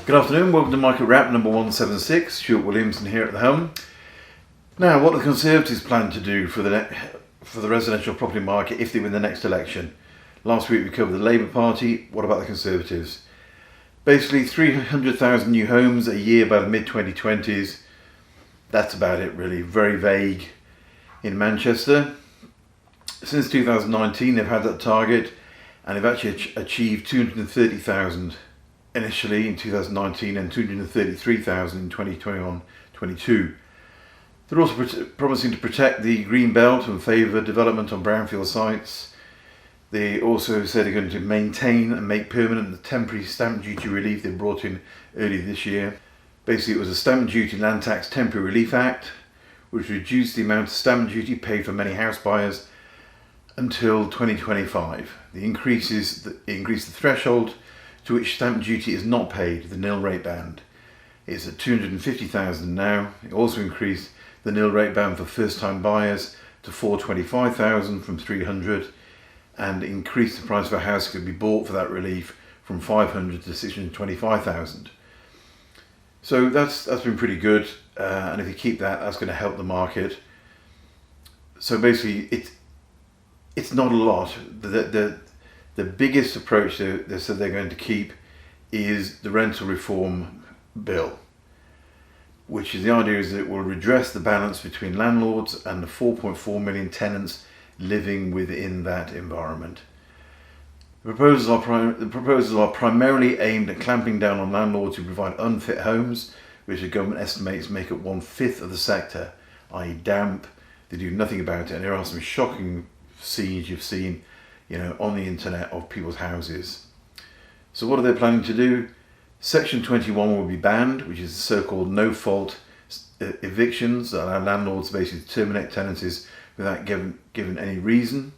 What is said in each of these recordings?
Good afternoon, welcome to Market Wrap number 176, Stuart Williamson here at the helm. Now, what the Conservatives plan to do for the residential property market if they win the next election. Last week we covered the Labour Party, what about the Conservatives? Basically 300,000 new homes a year by the mid-2020s. That's about it really, very vague in Manchester. Since 2019 they've had that target and they've actually achieved 230,000 initially in 2019 and 233,000 in 2021-22. They're also promising to protect the green belt and favour development on brownfield sites. They also said they're going to maintain and make permanent the temporary stamp duty relief they brought in earlier this year. Basically it was a Stamp Duty Land Tax Temporary Relief Act which reduced the amount of stamp duty paid for many house buyers until 2025. It increased the threshold to which stamp duty is not paid, the nil rate band. It's at 250,000 now. It also increased the nil rate band for first time buyers to 425,000 from 300 and increased the price of a house that could be bought for that relief from 500 to 625,000. So that's been pretty good, and if you keep that, that's going to help the market. So basically it's not a lot. The biggest approach they said they're going to keep is the rental reform bill, which is the idea is that it will redress the balance between landlords and the 4.4 million tenants living within that environment. The proposals are primarily aimed at clamping down on landlords who provide unfit homes, which the government estimates make up 1/5 of the sector, i.e. damp. They do nothing about it, and there are some shocking scenes you've seen on the internet of people's houses. So what are they planning to do? Section 21 will be banned, which is the so-called no-fault evictions that allow landlords basically to terminate tenancies without given any reason.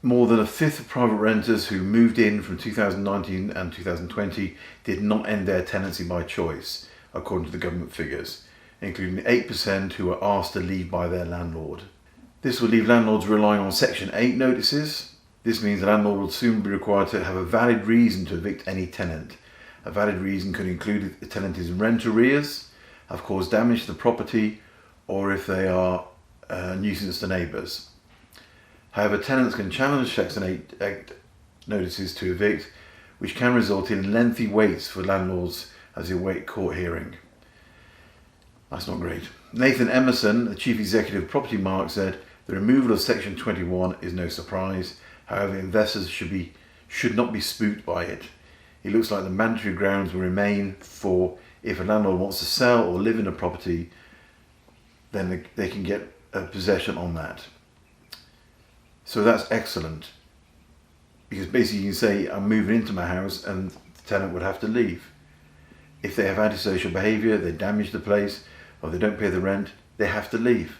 More than 1/5 of private renters who moved in from 2019 and 2020 did not end their tenancy by choice, according to the government figures, including 8% who were asked to leave by their landlord. This will leave landlords relying on Section 8 notices. This means the landlord will soon be required to have a valid reason to evict any tenant. A valid reason could include if the tenant is in rent arrears, have caused damage to the property, or if they are a nuisance to neighbours. However, tenants can challenge Section 8 notices to evict, which can result in lengthy waits for landlords as they await court hearing. That's not great. Nathan Emerson, the Chief Executive of Property Mark, said the removal of Section 21 is no surprise. However, investors should not be spooked by it. It looks like the mandatory grounds will remain for if a landlord wants to sell or live in a property, then they can get a possession on that. So that's excellent, because basically you can say I'm moving into my house and the tenant would have to leave. If they have antisocial behaviour, they damage the place, or they don't pay the rent, they have to leave.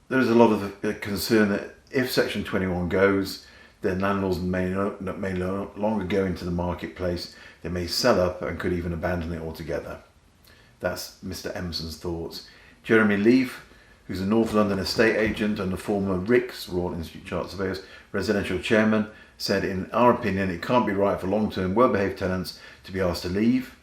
There is a lot of concern that if Section 21 goes, then landlords may no longer go into the marketplace. They may sell up and could even abandon it altogether. That's Mr. Emerson's thoughts. Jeremy Leaf, who's a North London estate agent and the former RICS, Royal Institute Chart Surveyors, residential chairman, said, in our opinion, it can't be right for long-term, well-behaved tenants to be asked to leave.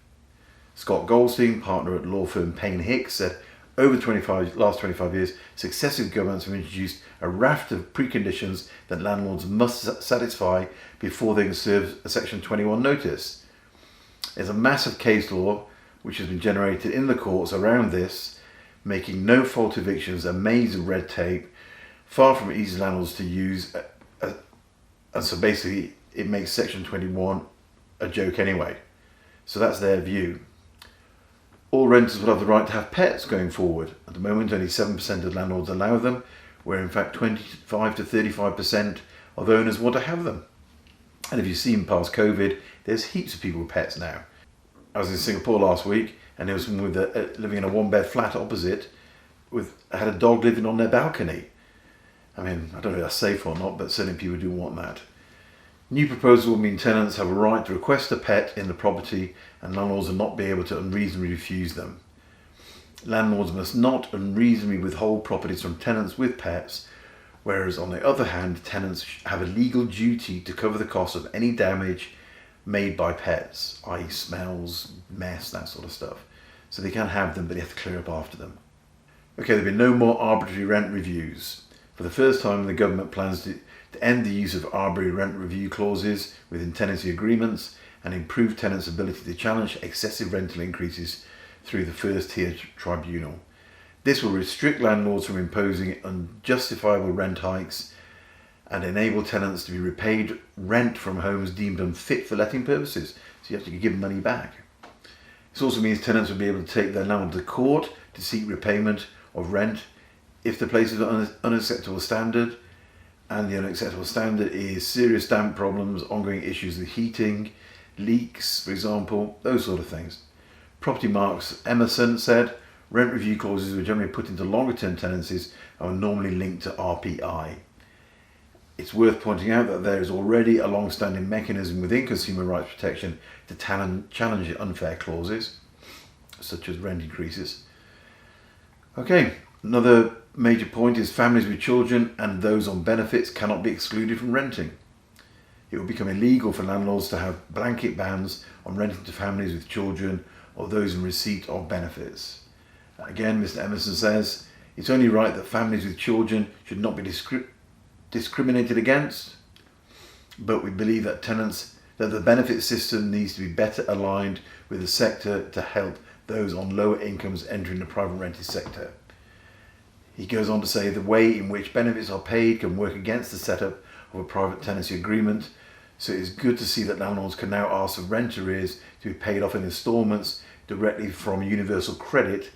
Scott Goldstein, partner at law firm Payne Hicks, said, over the last 25 years, successive governments have introduced a raft of preconditions that landlords must satisfy before they can serve a Section 21 notice. There's a massive case law which has been generated in the courts around this, making no-fault evictions a maze of red tape, far from easy landlords to use, and so basically it makes Section 21 a joke anyway. So that's their view. All renters will have the right to have pets going forward. At the moment, only 7% of landlords allow them, where in fact 25 to 35% of owners want to have them. And if you've seen past COVID, there's heaps of people with pets now. I was in Singapore last week, and there was someone living in a one-bed flat opposite, had a dog living on their balcony. I mean, I don't know if that's safe or not, but certainly people do want that. New proposal will mean tenants have a right to request a pet in the property and landlords will not be able to unreasonably refuse them. Landlords must not unreasonably withhold properties from tenants with pets, whereas on the other hand, tenants have a legal duty to cover the cost of any damage made by pets, i.e. smells, mess, that sort of stuff. So they can have them, but they have to clear up after them. Okay, there'll be no more arbitrary rent reviews. For the first time, the government plans to end the use of arbitrary rent review clauses within tenancy agreements and improve tenants' ability to challenge excessive rental increases through the first tier tribunal. This will restrict landlords from imposing unjustifiable rent hikes and enable tenants to be repaid rent from homes deemed unfit for letting purposes. So you have to give them money back. This also means tenants will be able to take their landlord to court to seek repayment of rent if the place is an unacceptable standard, and the unacceptable standard is serious damp problems, ongoing issues with heating, leaks, for example, those sort of things. Property Mark's Emerson said, rent review clauses were generally put into longer term tenancies and are normally linked to RPI. It's worth pointing out that there is already a long-standing mechanism within consumer rights protection to challenge unfair clauses, such as rent increases. Okay, another major point is families with children and those on benefits cannot be excluded from renting. It will become illegal for landlords to have blanket bans on renting to families with children or those in receipt of benefits. Again, Mr. Emerson says, it's only right that families with children should not be discriminated against, but we believe that the benefit system needs to be better aligned with the sector to help those on lower incomes entering the private rented sector. He goes on to say the way in which benefits are paid can work against the setup of a private tenancy agreement, so it is good to see that landlords can now ask for rent arrears to be paid off in instalments directly from Universal Credit,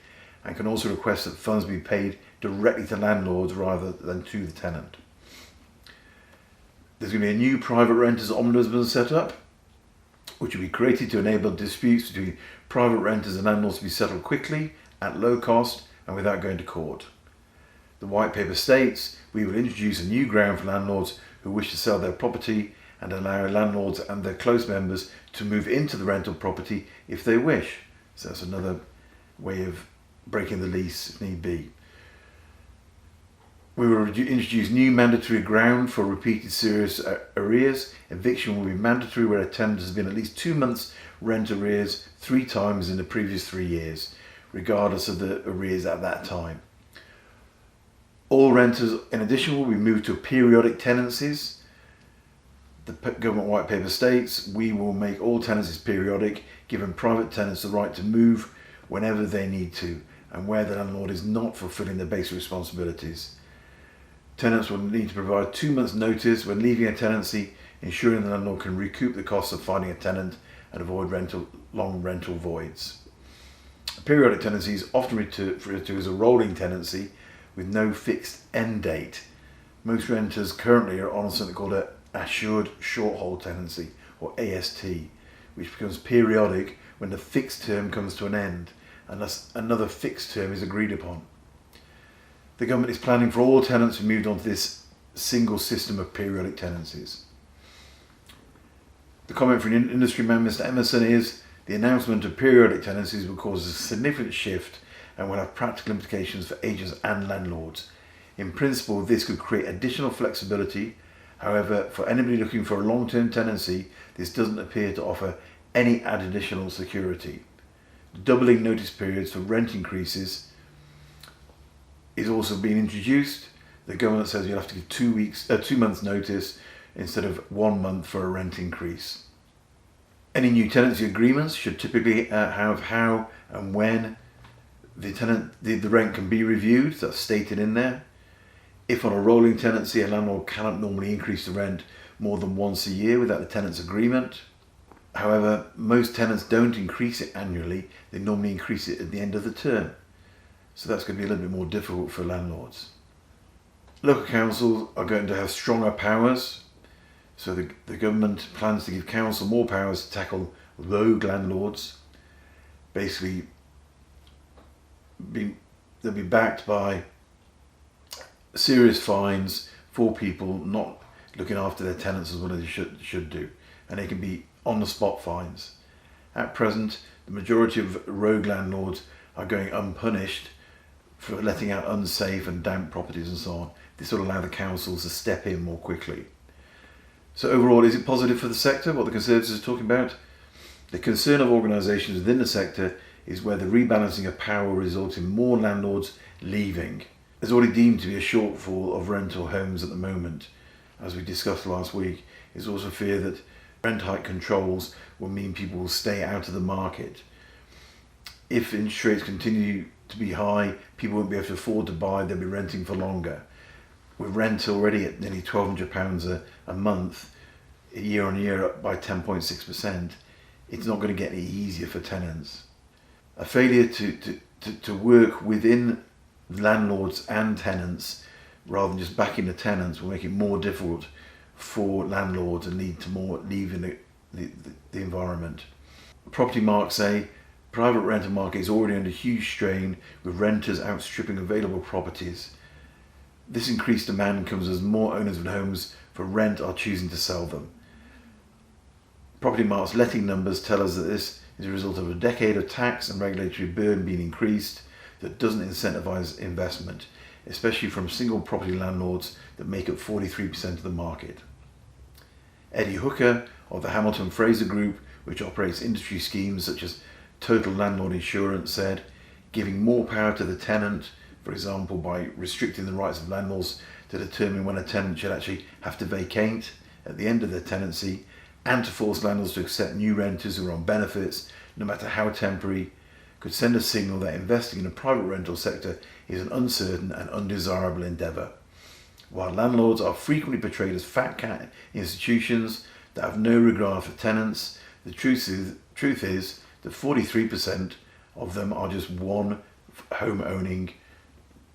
and can also request that funds be paid directly to landlords rather than to the tenant. There's going to be a new private renters ombudsman set up, which will be created to enable disputes between private renters and landlords to be settled quickly, at low cost, and without going to court. The white paper states, we will introduce a new ground for landlords who wish to sell their property and allow landlords and their close members to move into the rental property if they wish. So that's another way of breaking the lease if need be. We will introduce new mandatory ground for repeated serious arrears. Eviction will be mandatory where a tenant has been at least 2 months rent arrears 3 times in the previous 3 years, regardless of the arrears at that time. All renters, in addition, will be moved to periodic tenancies. The government white paper states, we will make all tenancies periodic, giving private tenants the right to move whenever they need to and where the landlord is not fulfilling their basic responsibilities. Tenants will need to provide 2 months' notice when leaving a tenancy, ensuring the landlord can recoup the costs of finding a tenant and avoid long rental voids. A periodic tenancy is often referred to as a rolling tenancy with no fixed end date. Most renters currently are on something called an assured short hold tenancy, or AST, which becomes periodic when the fixed term comes to an end, unless another fixed term is agreed upon. The government is planning for all tenants to move on to this single system of periodic tenancies. The comment from industry man Mr. Emerson is, the announcement of periodic tenancies will cause a significant shift and will have practical implications for agents and landlords. In principle, this could create additional flexibility. However, for anybody looking for a long-term tenancy, this doesn't appear to offer any additional security. Doubling notice periods for rent increases is also being introduced. The government says you'll have to give 2 months notice instead of 1 month for a rent increase. Any new tenancy agreements should typically have how and when the rent can be reviewed. That's stated in there. If on a rolling tenancy, a landlord cannot normally increase the rent more than once a year without the tenant's agreement. However, most tenants don't increase it annually. They normally increase it at the end of the term. So that's going to be a little bit more difficult for landlords. Local councils are going to have stronger powers. So the government plans to give council more powers to tackle rogue landlords. Basically, they'll be backed by serious fines for people not looking after their tenants as well as they should do. And they can be on-the-spot fines. At present, the majority of rogue landlords are going unpunished for letting out unsafe and damp properties and so on. This will allow the councils to step in more quickly. So overall, is it positive for the sector, what the Conservatives are talking about? The concern of organisations within the sector is where the rebalancing of power will result in more landlords leaving. There's already deemed to be a shortfall of rental homes at the moment. As we discussed last week, there's also fear that rent hike controls will mean people will stay out of the market. If interest rates continue to be high, people won't be able to afford to buy, they'll be renting for longer. With rent already at nearly £1,200 a month, year on year up by 10.6%, it's not going to get any easier for tenants. A failure to work within landlords and tenants rather than just backing the tenants will make it more difficult for landlords and lead to more leaving the environment. Property marks say private rental market is already under huge strain with renters outstripping available properties. This increased demand comes as more owners of homes for rent are choosing to sell them. Property marks letting numbers tell us that this is a result of a decade of tax and regulatory burden being increased that doesn't incentivise investment, especially from single property landlords that make up 43% of the market. Eddie Hooker of the Hamilton Fraser Group, which operates industry schemes such as total landlord insurance, said, giving more power to the tenant, for example by restricting the rights of landlords to determine when a tenant should actually have to vacate at the end of their tenancy, and to force landlords to accept new renters who are on benefits, no matter how temporary, could send a signal that investing in a private rental sector is an uncertain and undesirable endeavour. While landlords are frequently portrayed as fat cat institutions that have no regard for tenants, the truth is that 43% of them are just one home owning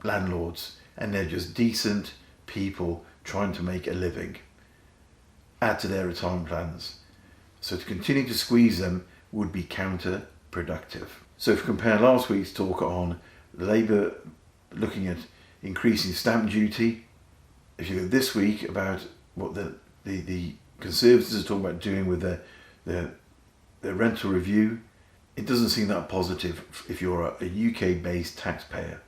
landlords, and they're just decent people trying to make a living, add to their retirement plans. So to continue to squeeze them would be counterproductive. So if you compare last week's talk on Labour looking at increasing stamp duty, if you go this week about what the Conservatives are talking about doing with their rental review, it doesn't seem that positive if you're a UK-based taxpayer.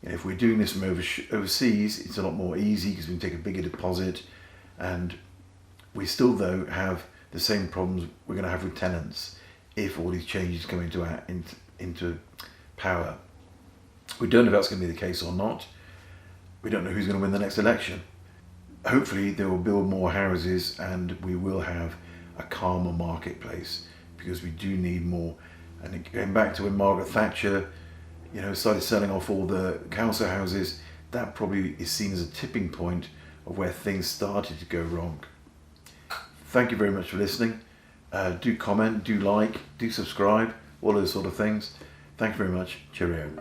You know, if we're doing this from overseas, it's a lot more easy because we can take a bigger deposit, and we still though have the same problems we're going to have with tenants if all these changes come into power. We don't know if that's going to be the case or not. We don't know who's going to win the next election. Hopefully they will build more houses and we will have a calmer marketplace, because we do need more. And going back to when Margaret Thatcher, started selling off all the council houses, that probably is seen as a tipping point of where things started to go wrong. Thank you very much for listening. Do comment, do like, do subscribe, all those sort of things. Thank you very much. Cheerio.